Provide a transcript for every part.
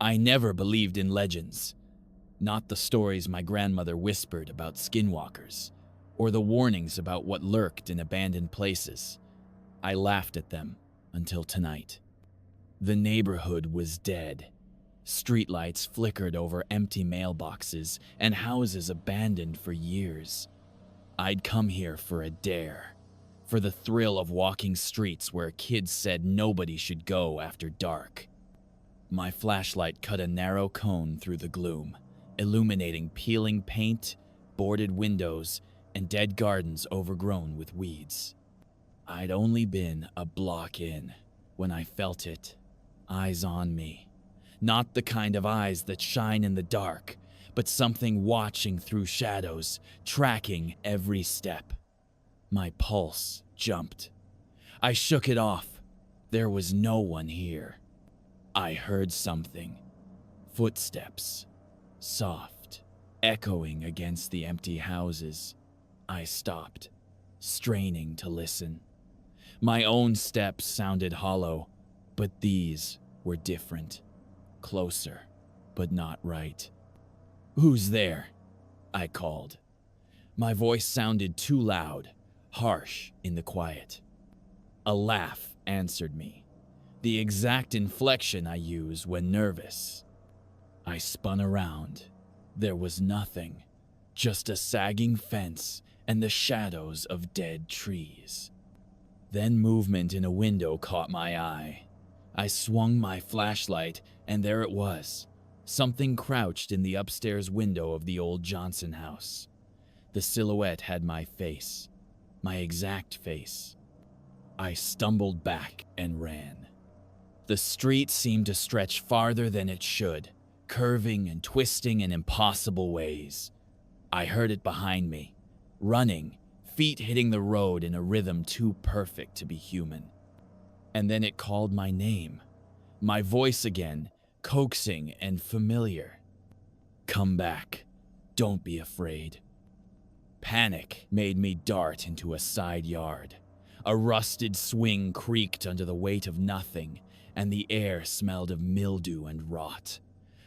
I never believed in legends. Not the stories my grandmother whispered about skinwalkers, or the warnings about what lurked in abandoned places. I laughed at them until tonight. The neighborhood was dead. Streetlights flickered over empty mailboxes and houses abandoned for years. I'd come here for a dare, for the thrill of walking streets where kids said nobody should go after dark. My flashlight cut a narrow cone through the gloom, illuminating peeling paint, boarded windows, and dead gardens overgrown with weeds. I'd only been a block in when I felt it, eyes on me. Not the kind of eyes that shine in the dark, but something watching through shadows, tracking every step. My pulse jumped. I shook it off. There was no one here. I heard something. Footsteps. Soft, echoing against the empty houses. I stopped, straining to listen. My own steps sounded hollow, but these were different. Closer, but not right. "Who's there?" I called. My voice sounded too loud, harsh in the quiet. A laugh answered me, the exact inflection I use when nervous. I spun around. There was nothing, just a sagging fence and the shadows of dead trees. Then movement in a window caught my eye. I swung my flashlight, and there it was. Something crouched in the upstairs window of the old Johnson house. The silhouette had my face, my exact face. I stumbled back and ran. The street seemed to stretch farther than it should, curving and twisting in impossible ways. I heard it behind me, running, feet hitting the road in a rhythm too perfect to be human. And then it called my name, my voice again, coaxing and familiar. "Come back. Don't be afraid." Panic made me dart into a side yard. A rusted swing creaked under the weight of nothing, and the air smelled of mildew and rot.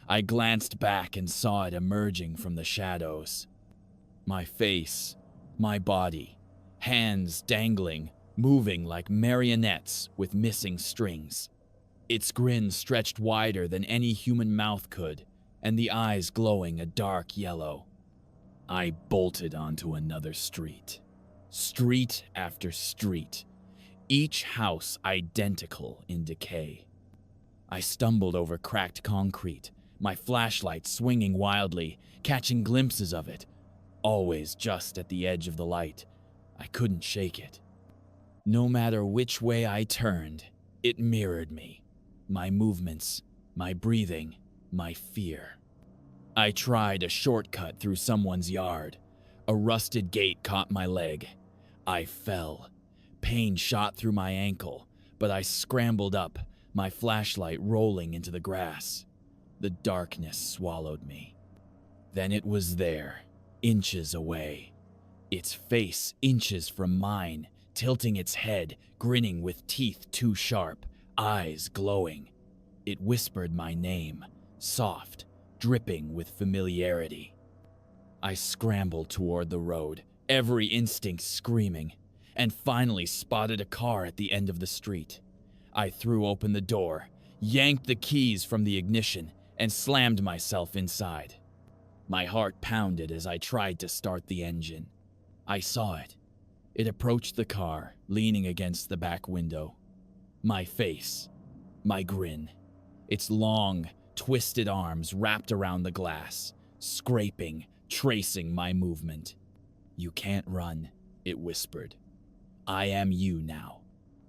I glanced back and saw it emerging from the shadows. My face, my body, hands dangling, moving like marionettes with missing strings. Its grin stretched wider than any human mouth could, and the eyes glowing a dark yellow. I bolted onto another street. Street after street, each house identical in decay. I stumbled over cracked concrete, my flashlight swinging wildly, catching glimpses of it, always just at the edge of the light. I couldn't shake it. No matter which way I turned, it mirrored me. My movements, my breathing, my fear. I tried a shortcut through someone's yard. A rusted gate caught my leg. I fell. Pain shot through my ankle, but I scrambled up, my flashlight rolling into the grass. The darkness swallowed me. Then it was there, inches away. Its face inches from mine, tilting its head, grinning with teeth too sharp, eyes glowing. It whispered my name, soft, dripping with familiarity. I scrambled toward the road, every instinct screaming, and finally spotted a car at the end of the street. I threw open the door, yanked the keys from the ignition, and slammed myself inside. My heart pounded as I tried to start the engine. I saw it. It approached the car, leaning against the back window. My face, my grin, its long, twisted arms wrapped around the glass, scraping, tracing my movement. "You can't run," it whispered. "I am you now."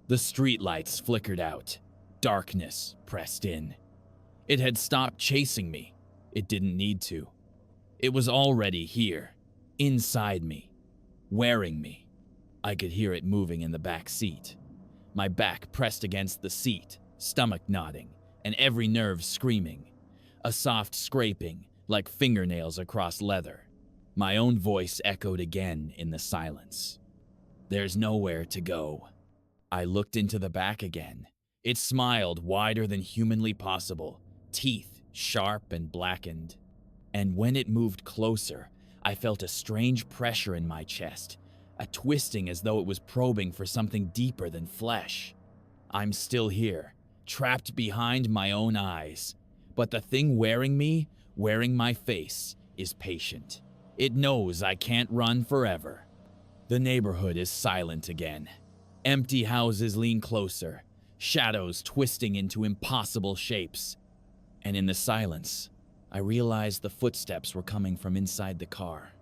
The streetlights flickered out. Darkness pressed in. It had stopped chasing me. It didn't need to. It was already here, inside me, wearing me. I could hear it moving in the back seat. My back pressed against the seat, stomach knotting, and every nerve screaming. A soft scraping, like fingernails across leather. My own voice echoed again in the silence. "There's nowhere to go." I looked into the back again. It smiled wider than humanly possible, teeth sharp and blackened. And when it moved closer, I felt a strange pressure in my chest, a twisting as though it was probing for something deeper than flesh. I'm still here, trapped behind my own eyes, but the thing wearing me, wearing my face, is patient. It knows I can't run forever. The neighborhood is silent again. Empty houses lean closer, shadows twisting into impossible shapes. And in the silence, I realized the footsteps were coming from inside the car.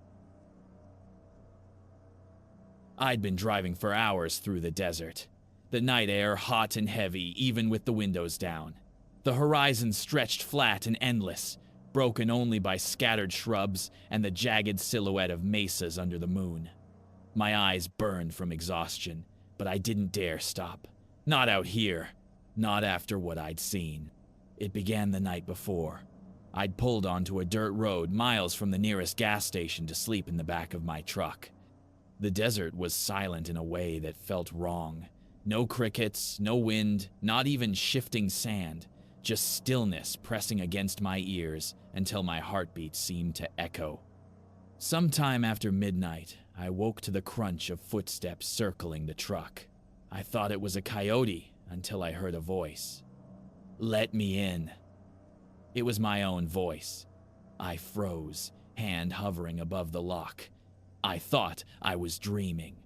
I'd been driving for hours through the desert. The night air hot and heavy, even with the windows down. The horizon stretched flat and endless, broken only by scattered shrubs and the jagged silhouette of mesas under the moon. My eyes burned from exhaustion, but I didn't dare stop. Not out here. Not after what I'd seen. It began the night before. I'd pulled onto a dirt road miles from the nearest gas station to sleep in the back of my truck. The desert was silent in a way that felt wrong. No crickets, no wind, not even shifting sand, just stillness pressing against my ears until my heartbeat seemed to echo. Sometime after midnight, I woke to the crunch of footsteps circling the truck. I thought it was a coyote until I heard a voice. "Let me in." It was my own voice. I froze, hand hovering above the lock. I thought I was dreaming,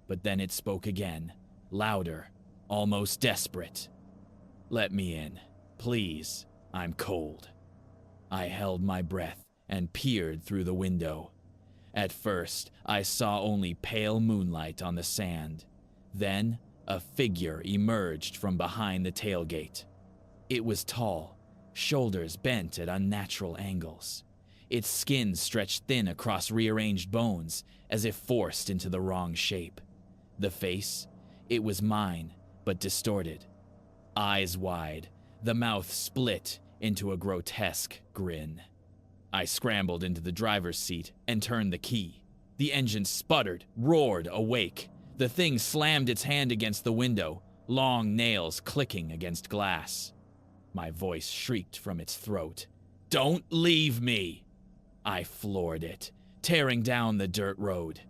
but then it spoke again, louder, almost desperate. "Let me in, please, I'm cold." I held my breath and peered through the window. At first, I saw only pale moonlight on the sand. Then, a figure emerged from behind the tailgate. It was tall, shoulders bent at unnatural angles. Its skin stretched thin across rearranged bones, as if forced into the wrong shape. The face, it was mine, but distorted. Eyes wide, the mouth split into a grotesque grin. I scrambled into the driver's seat and turned the key. The engine sputtered, roared awake. The thing slammed its hand against the window, long nails clicking against glass. My voice shrieked from its throat. "Don't leave me!" I floored it, tearing down the dirt road.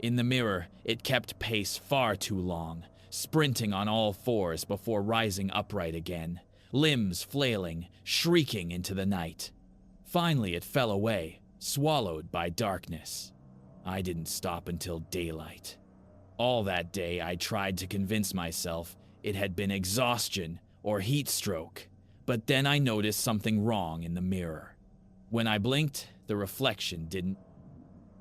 In the mirror, it kept pace far too long, sprinting on all fours before rising upright again, limbs flailing, shrieking into the night. Finally, it fell away, swallowed by darkness. I didn't stop until daylight. All that day, I tried to convince myself it had been exhaustion or heat stroke, but then I noticed something wrong in the mirror. When I blinked, the reflection didn't.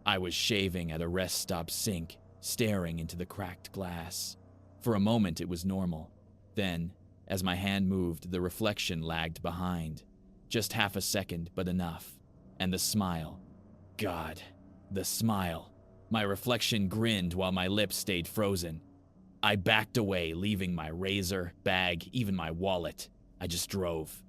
I was shaving at a rest stop sink, staring into the cracked glass. For a moment, it was normal. Then, as my hand moved, the reflection lagged behind. Just half a second, but enough. And the smile. God, the smile. My reflection grinned while my lips stayed frozen. I backed away, leaving my razor, bag, even my wallet. I just drove.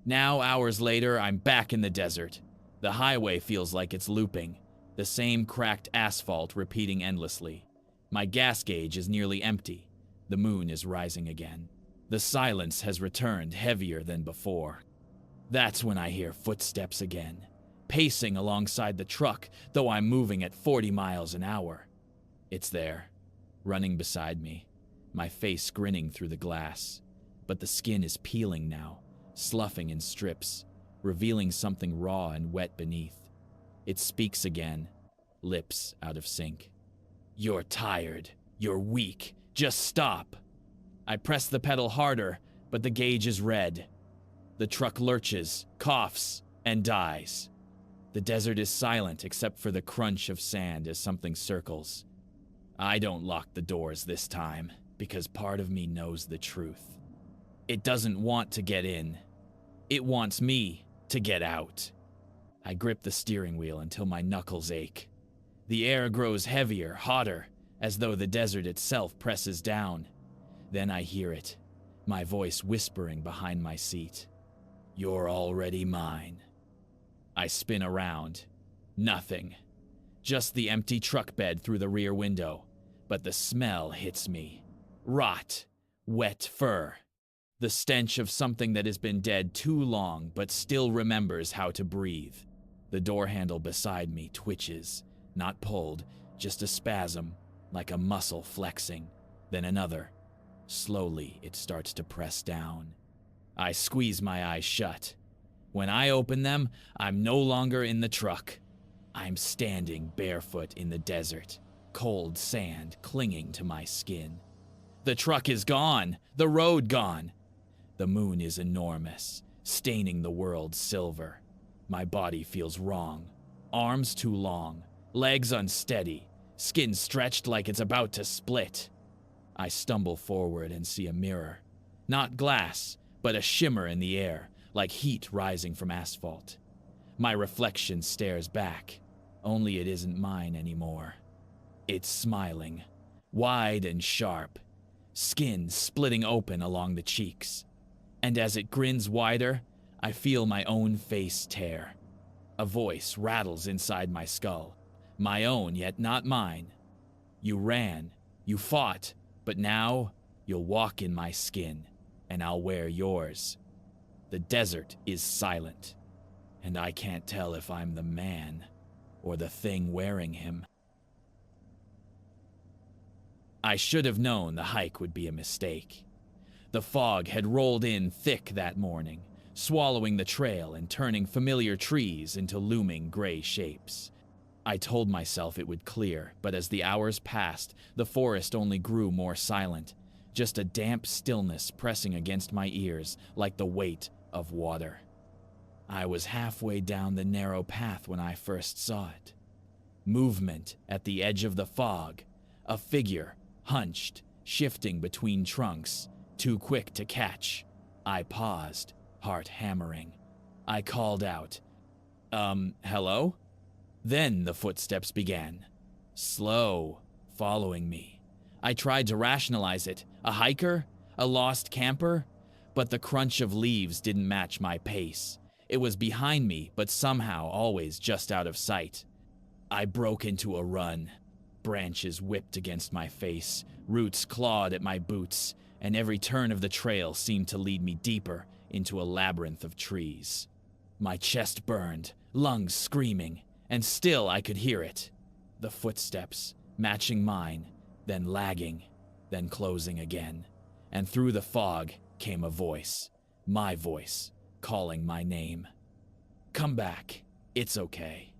Now, hours later, I'm back in the desert. The highway feels like it's looping, the same cracked asphalt repeating endlessly. My gas gauge is nearly empty. The moon is rising again. The silence has returned heavier than before. That's when I hear footsteps again, pacing alongside the truck, though I'm moving at 40 miles an hour. It's there, running beside me, my face grinning through the glass. But the skin is peeling now, sloughing in strips, revealing something raw and wet beneath. It speaks again, lips out of sync. "You're tired. You're weak. Just stop." I press the pedal harder, but the gauge is red. The truck lurches, coughs, and dies. The desert is silent except for the crunch of sand as something circles. I don't lock the doors this time, because part of me knows the truth. It doesn't want to get in. It wants me to get out. I grip the steering wheel until my knuckles ache. The air grows heavier, hotter, as though the desert itself presses down. Then I hear it, my voice whispering behind my seat. "You're already mine." I spin around. Nothing. Just the empty truck bed through the rear window. But the smell hits me. Rot. Wet fur. The stench of something that has been dead too long but still remembers how to breathe. The door handle beside me twitches, not pulled, just a spasm, like a muscle flexing, then another. Slowly, it starts to press down. I squeeze my eyes shut. When I open them, I'm no longer in the truck. I'm standing barefoot in the desert, cold sand clinging to my skin. The truck is gone, the road gone. The moon is enormous, staining the world silver. My body feels wrong. Arms too long, legs unsteady, skin stretched like it's about to split. I stumble forward and see a mirror. Not glass, but a shimmer in the air, like heat rising from asphalt. My reflection stares back, only it isn't mine anymore. It's smiling, wide and sharp, skin splitting open along the cheeks. And as it grins wider, I feel my own face tear. A voice rattles inside my skull, my own yet not mine. You ran, you fought, but now you'll walk in my skin, and I'll wear yours. The desert is silent, and I can't tell if I'm the man or the thing wearing him. I should have known the hike would be a mistake. The fog had rolled in thick that morning, swallowing the trail and turning familiar trees into looming gray shapes. I told myself it would clear, but as the hours passed, the forest only grew more silent, just a damp stillness pressing against my ears like the weight of water. I was halfway down the narrow path when I first saw it. Movement at the edge of the fog, a figure, hunched, shifting between trunks, too quick to catch. I paused, heart hammering. I called out, hello? Then the footsteps began, slow, following me. I tried to rationalize it, a hiker, a lost camper, but the crunch of leaves didn't match my pace. It was behind me, but somehow always just out of sight. I broke into a run. Branches whipped against my face, roots clawed at my boots, and every turn of the trail seemed to lead me deeper into a labyrinth of trees. My chest burned, lungs screaming, and still I could hear it. The footsteps, matching mine, then lagging, then closing again. And through the fog came a voice, my voice, calling my name. Come back, it's okay.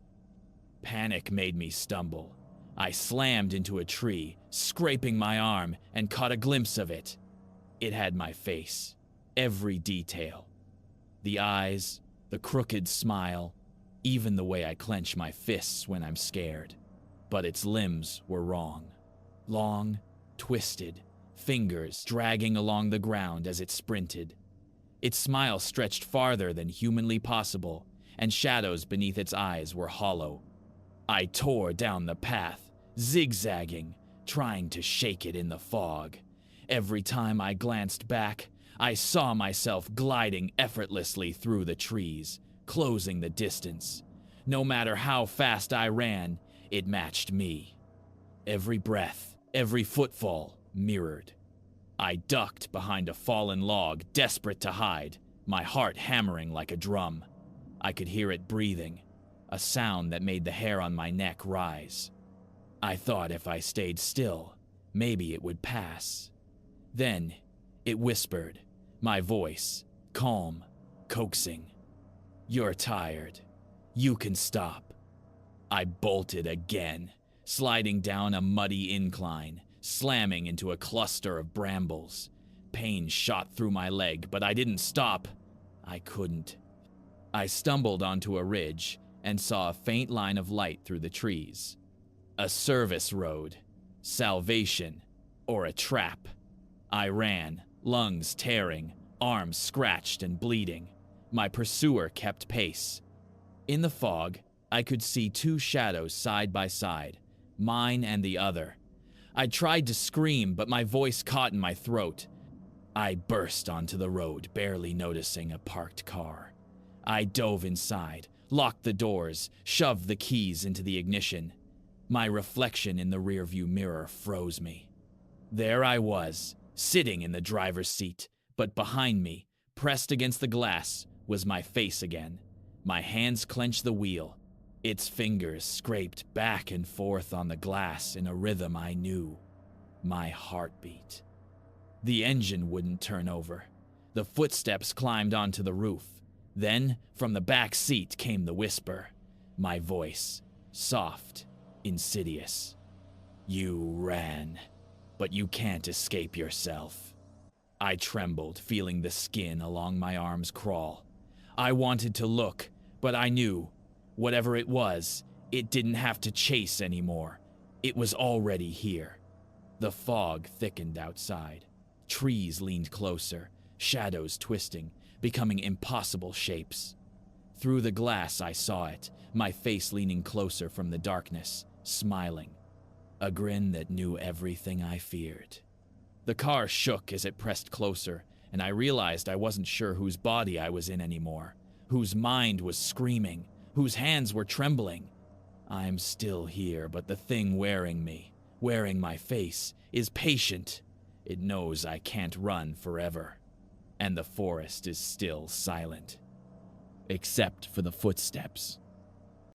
Panic made me stumble. I slammed into a tree, scraping my arm, and caught a glimpse of it. It had my face, every detail. The eyes, the crooked smile, even the way I clench my fists when I'm scared. But its limbs were wrong. Long, twisted, fingers dragging along the ground as it sprinted. Its smile stretched farther than humanly possible, and shadows beneath its eyes were hollow. I tore down the path, zigzagging, trying to shake it in the fog. Every time I glanced back, I saw myself gliding effortlessly through the trees, closing the distance. No matter how fast I ran, it matched me. Every breath, every footfall mirrored. I ducked behind a fallen log, desperate to hide, my heart hammering like a drum. I could hear it breathing, a sound that made the hair on my neck rise. I thought if I stayed still, maybe it would pass. Then, it whispered, my voice, calm, coaxing. You're tired. You can stop. I bolted again, sliding down a muddy incline, slamming into a cluster of brambles. Pain shot through my leg, but I didn't stop. I couldn't. I stumbled onto a ridge and saw a faint line of light through the trees. A service road, salvation, or a trap. I ran, lungs tearing, arms scratched and bleeding. My pursuer kept pace. In the fog, I could see two shadows side by side, mine and the other. I tried to scream, but my voice caught in my throat. I burst onto the road, barely noticing a parked car. I dove inside, locked the doors, shoved the keys into the ignition. My reflection in the rearview mirror froze me. There I was, sitting in the driver's seat, But behind me, pressed against the glass, was my face again. My hands clenched the wheel. Its fingers scraped back and forth on the glass in a rhythm I knew. My heartbeat. The engine wouldn't turn over. The footsteps climbed onto the roof. Then, from the back seat came the whisper. My voice, soft, insidious. You ran, but you can't escape yourself. I trembled, feeling the skin along my arms crawl. I wanted to look, but I knew, whatever it was, it didn't have to chase anymore. It was already here. The fog thickened outside. Trees leaned closer, shadows twisting, becoming impossible shapes. Through the glass I saw it, my face leaning closer from the darkness, smiling. A grin that knew everything I feared. The car shook as it pressed closer, and I realized I wasn't sure whose body I was in anymore, whose mind was screaming, whose hands were trembling. I'm still here, but the thing wearing me, wearing my face, is patient. It knows I can't run forever. And the forest is still silent. Except for the footsteps.